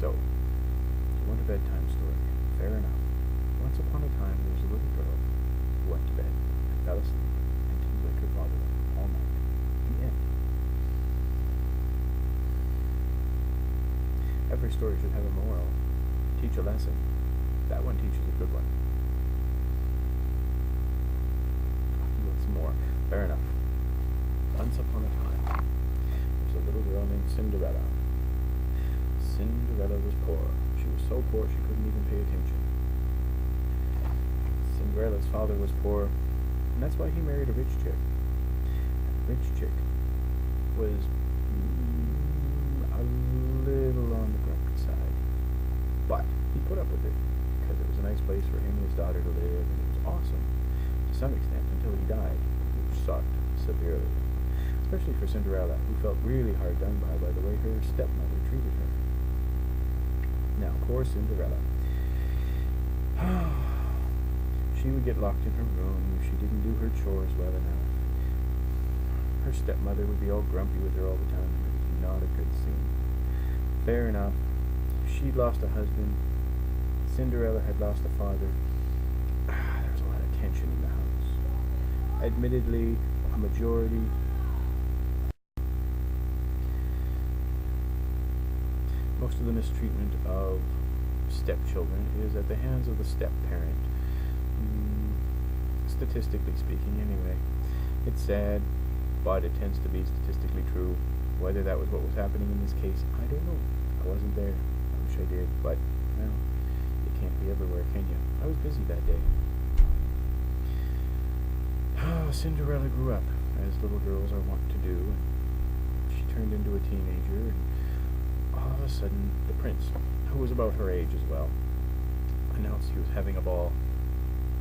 So, you want a bedtime story? Fair enough. Once upon a time, there was a little girl who went to bed and fell asleep and didn't wake her father up all night. The end. Every story should have a moral, teach a lesson. That one teaches a good one. What's more? Fair enough. Once upon a time, there was a little girl named Cinderella. Cinderella was poor. She was so poor she couldn't even pay attention. Cinderella's father was poor, and that's why he married a rich chick. And the rich chick was a little on the grumpy side. But he put up with it, because it was a nice place for him and his daughter to live, and it was awesome, to some extent, until he died, which sucked severely. Especially for Cinderella, who felt really hard done by the way her stepmother treated her. Now, poor Cinderella. She would get locked in her room if she didn't do her chores well enough. Her stepmother would be all grumpy with her all the time. It was not a good scene. Fair enough. She'd lost a husband. Cinderella had lost a father. There was a lot of tension in the house. Admittedly, a majority. Most of the mistreatment of stepchildren is at the hands of the step-parent. Statistically speaking, anyway. It's sad, but it tends to be statistically true. Whether that was what was happening in this case, I don't know. I wasn't there. I wish I did, but, well, you can't be everywhere, can you? I was busy that day. Cinderella grew up, as little girls are wont to do, and she turned into a teenager, and all of a sudden, the prince, who was about her age as well, announced he was having a ball.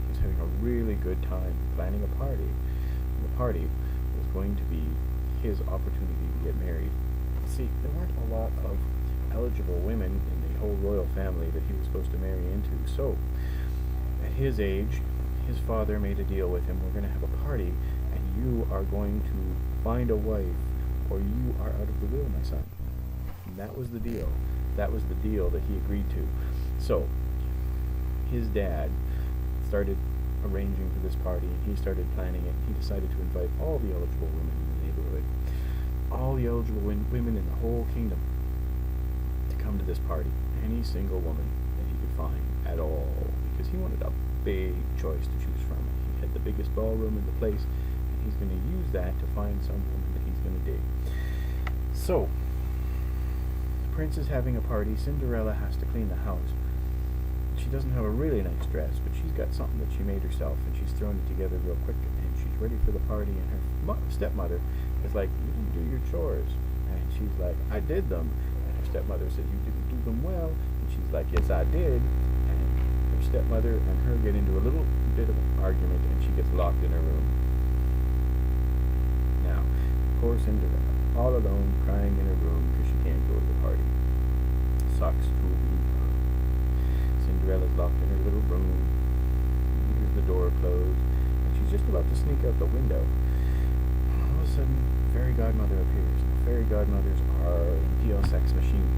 He was having a really good time planning a party. And the party was going to be his opportunity to get married. See, there weren't a lot of eligible women in the whole royal family that he was supposed to marry into. So, at his age, his father made a deal with him. We're going to have a party, and you are going to find a wife, or you are out of the will, my son. And that was the deal. That was the deal that he agreed to. So, his dad started arranging for this party, and he started planning it. He decided to invite all the eligible women in the neighborhood, all the eligible women in the whole kingdom, to come to this party. Any single woman that he could find at all, because he wanted a big choice to choose from. He had the biggest ballroom in the place, and he's going to use that to find some woman that he's going to dig. So, the prince is having a party. Cinderella has to clean the house. She doesn't have a really nice dress, but she's got something that she made herself, and she's thrown it together real quick, and she's ready for the party, and her stepmother is like, you didn't do your chores. And she's like, I did them. And her stepmother said, you didn't do them well. And she's like, yes, I did. And her stepmother and her get into a little bit of an argument, and she gets locked in her room. Now, poor Cinderella, all alone, crying in her room because she can't go to the party. Sucks to be her. Cinderella's locked in her little room. Here's the door closed, and she's just about to sneak out the window. All of a sudden, fairy godmother appears. Now, fairy godmothers are a DL-sex machine.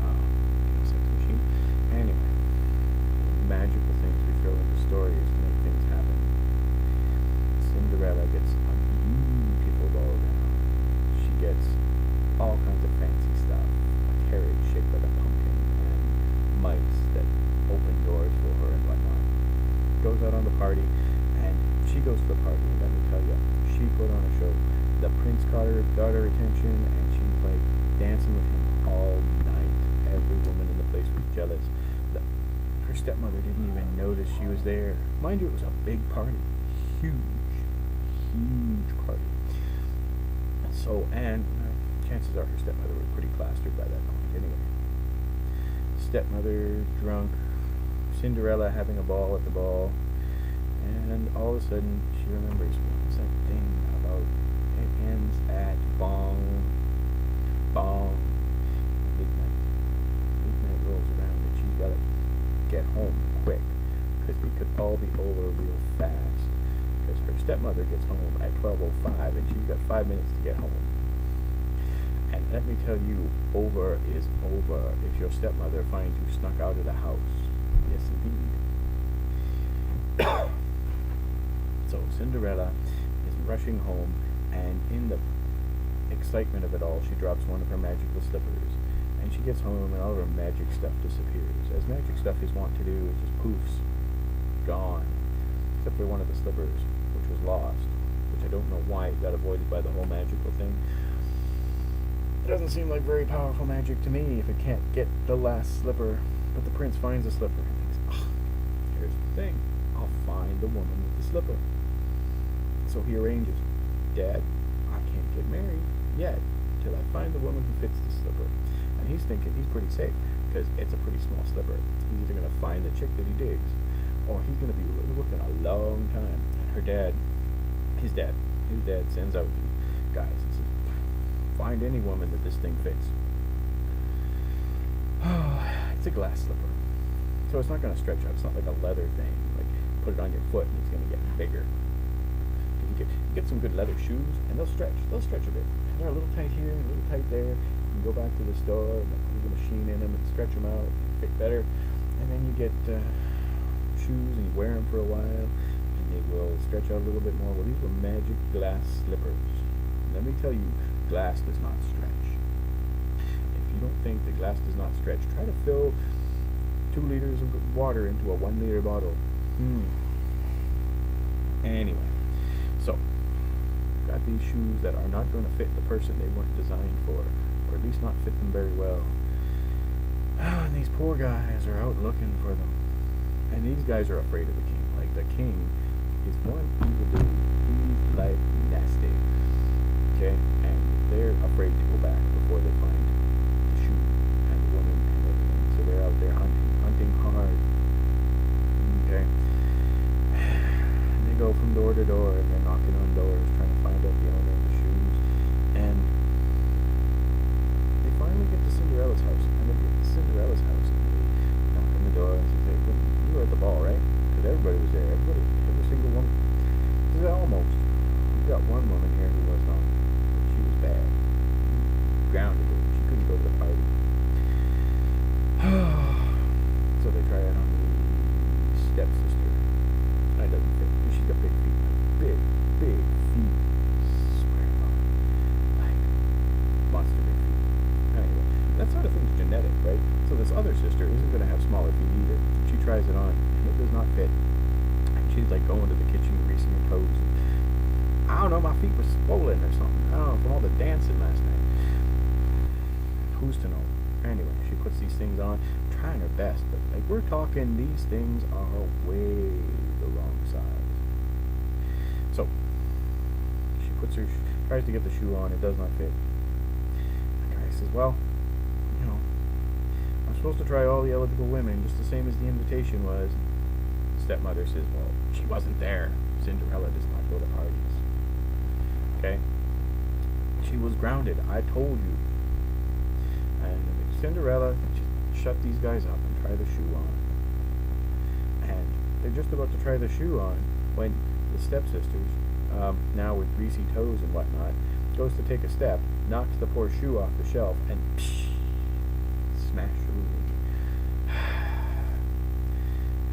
DL-sex machine. Anyway, magical things we throw into stories to make things happen. Cinderella gets a beautiful ball gown. She gets all kinds of fancy stuff. A carriage shaped like a pumpkin, and mice that open doors for her and whatnot. Goes out on the party, and she goes to the party, and let me tell you, she put on a show. The prince got her attention, and she was like dancing with him all night. Every woman in the place was jealous. Her stepmother didn't even notice she was there. Mind you, it was a big party. Huge party. So, and chances are her stepmother was pretty plastered by that point anyway. Stepmother drunk, Cinderella having a ball at the ball, and all of a sudden she remembers, what's that thing about it ends at bong, bong, midnight rolls around, and she's got to get home quick, because we could all be over real fast, because her stepmother gets home at 12:05, and she's got 5 minutes to get home. And Let me tell you, over is over if your stepmother finds you snuck out of the house. Yes, indeed. So Cinderella is rushing home, and in the excitement of it all, she drops one of her magical slippers. And she gets home, and all of her magic stuff disappears. As magic stuff is wont to do, it just poofs. Gone. Except for one of the slippers, which was lost. Which I don't know why it got avoided by the whole magical thing. It doesn't seem like very powerful magic to me if it can't get the last slipper. But the prince finds the slipper and thinks, oh, here's the thing. I'll find the woman with the slipper. So he arranges, Dad, I can't get married yet till I find the woman who fits the slipper. And he's thinking he's pretty safe because it's a pretty small slipper. He's either going to find the chick that he digs, or he's going to be looking a long time. And his dad sends out these guys and says, find any woman that this thing fits. It's a glass slipper, so it's not going to stretch out. It's not like a leather thing. Like put it on your foot and it's going to get bigger. You get some good leather shoes, and they'll stretch. They'll stretch a bit. And they're a little tight here, and a little tight there. You can go back to the store and put a machine in them and stretch them out, and fit better. And then you get shoes, and you wear them for a while, and they will stretch out a little bit more. Well, these were magic glass slippers. Let me tell you, glass does not stretch. If you don't think that glass does not stretch, try to fill 2 liters of water into a 1 liter bottle. Anyway. So, got these shoes that are not going to fit the person they weren't designed for, or at least not fit them very well. And these poor guys are out looking for them. And these guys are afraid of the king. Like, the king is one evil dude. He's like nasty. Okay? And they're afraid to go back before they find the shoe and the woman and everything. So they're out there hunting hard. Okay? Go from door to door, and they're knocking on doors trying to find out the owner of the shoes, and they finally get to Cinderella's house, and they knock on the door and say, well, you were at the ball, right? Because everybody was there, every single woman. This is almost. We got one woman here who was not, but she was bad. Grounded her. She couldn't go to the party. So they try it on the stepsister. It doesn't fit because she's got big feet. Big feet. Swear on. Like monster big feet. Anyway, that sort of thing's genetic, right? So this other sister isn't going to have smaller feet either. She tries it on and it does not fit. And she's like going to the kitchen and greasing her toes. And, I don't know, my feet were swollen or something. I don't know, from all the dancing last night. Who's to know? Anyway, she puts these things on, trying her best, but like we're talking, these things are way the wrong size. So she tries to get the shoe on. It does not fit. The guy says, well, I'm supposed to try all the eligible women just the same as the invitation was. The stepmother says, well, she wasn't there. Cinderella does not go to parties. Okay? She was grounded. I told you. And Cinderella shut these guys up and try the shoe on. And they're just about to try the shoe on when the stepsisters, now with greasy toes and whatnot, goes to take a step, knocks the poor shoe off the shelf, and smash through it.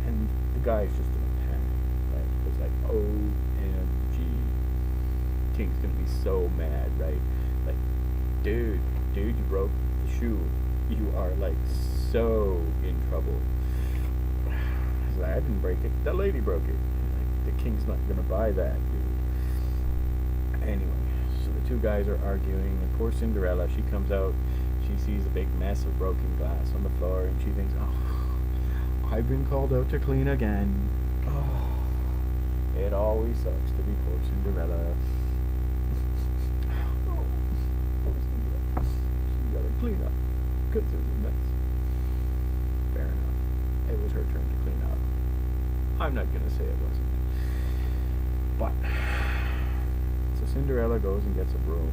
And the guy's just in a panic, right? It's like, OMG. King's gonna be so mad, right? Like, dude, you broke the shoe. You are like so in trouble. He's like, I didn't break it. The lady broke it. Like, the king's not gonna buy that, dude. Anyway, so the two guys are arguing, and poor Cinderella, she comes out. She sees a big mess of broken glass on the floor, and she thinks, oh, I've been called out to clean again. Oh, it always sucks to be poor Cinderella. Clean up, because it was a mess. Fair enough. It was her turn to clean up. I'm not going to say it wasn't. But, so Cinderella goes and gets a broom,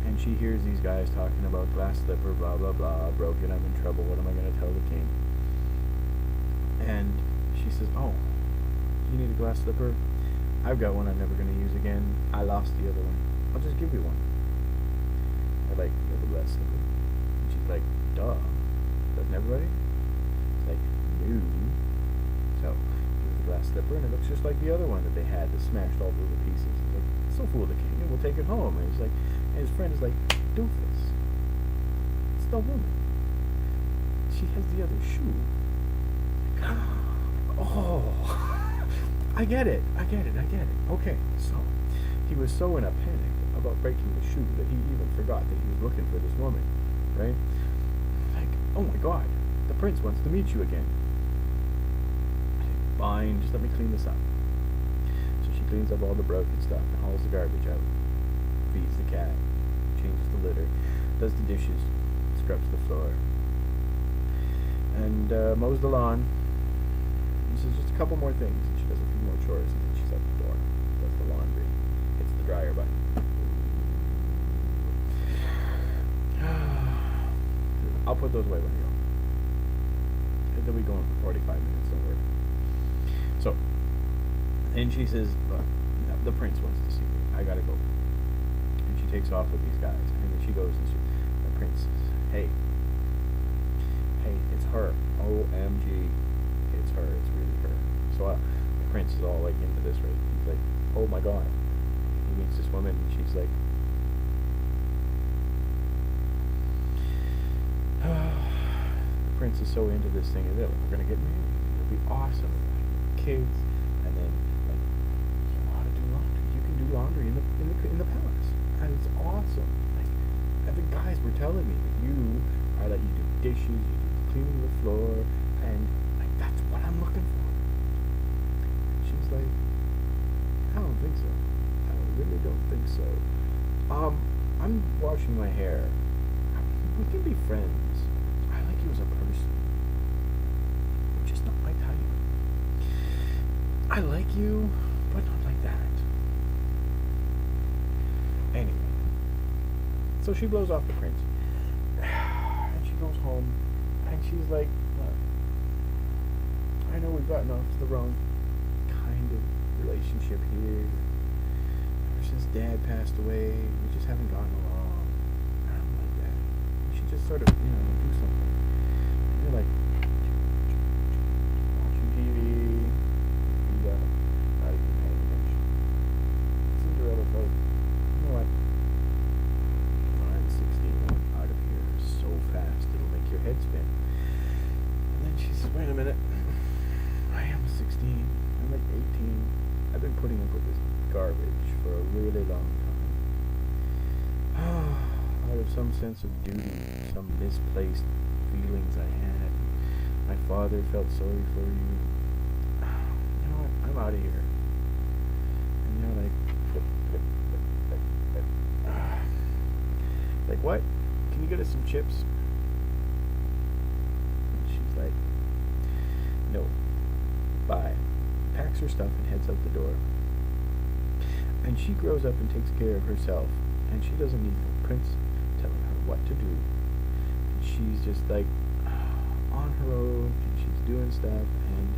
and she hears these guys talking about glass slipper, blah, blah, blah, broken, I'm in trouble, what am I going to tell the king? And she says, oh, you need a glass slipper? I've got one I'm never going to use again. I lost the other one. I'll just give you one. I like the glass slipper. And she's like, duh. Doesn't everybody? It's like, no. So, here's the glass slipper, and it looks just like the other one that they had that smashed all the little pieces. He's like, so fool the king, and we'll take it home. And he's like, and his friend is like, doofus. It's the woman. She has the other shoe. Oh, I get it. Okay, so he was so in a panic about breaking the shoe that he even forgot that he was looking for this woman, right? Like, oh my God, the prince wants to meet you again. Fine, just let me clean this up. So she cleans up all the broken stuff and hauls the garbage out, feeds the cat, changes the litter, does the dishes, scrubs the floor, and mows the lawn. This is just a couple more things, and she does a few more chores, and then she's out the door, does the laundry, hits the dryer button. I'll put those away when I go. They'll be going for 45 minutes, don't worry. So, and she says, look, the prince wants to see me. I gotta go. And she takes off with these guys, and then she goes, and the prince says, hey, it's her. OMG. It's her. It's really her. So the prince is all like into this, right? He's like, oh my God. He meets this woman, and she's like, the prince is so into this thing, and we're gonna get married. It'll be awesome. Like, kids, and then like, you know how to do laundry. You can do laundry in the palace, and it's awesome. Like, and the guys were telling me that you do dishes, you do cleaning the floor, and like that's what I'm looking for. And she's like, I don't think so. I really don't think so. I'm washing my hair. We can be friends. I like you as a person. You're just not my type. I like you, but not like that. Anyway. So she blows off the prince. And she goes home. And she's like, look, I know we've gotten off to the wrong kind of relationship here. Ever since Dad passed away, we just haven't gotten along. I don't like that. We should just sort of, do something. And you're like, watching TV, feet up, not even paying attention. Cinderella's like, you know what? I'm 16, I'm out of here so fast, it'll make your head spin. And then she says, wait a minute. I am 16. I'm like 18. I've been putting up with this garbage for a really long time. Out of some sense of duty, some misplaced feelings I had. My father felt sorry for you. You know what? I'm out of here. And you're like, what? Can you get us some chips? And she's like, no. Bye. Packs her stuff and heads out the door. And she grows up and takes care of herself. And she doesn't need no prince telling her what to do. And she's just like on her own, and she's doing stuff. And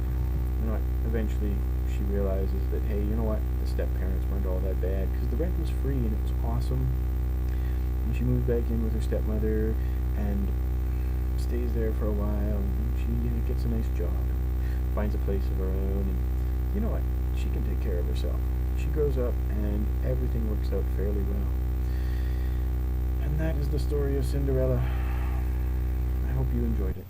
eventually she realizes that, hey, you know what? The step-parents weren't all that bad, because the rent was free and it was awesome. And she moves back in with her stepmother and stays there for a while. And she gets a nice job, finds a place of her own, and you know what? She can take care of herself. She grows up, and everything works out fairly well. And that is the story of Cinderella. I hope you enjoyed it.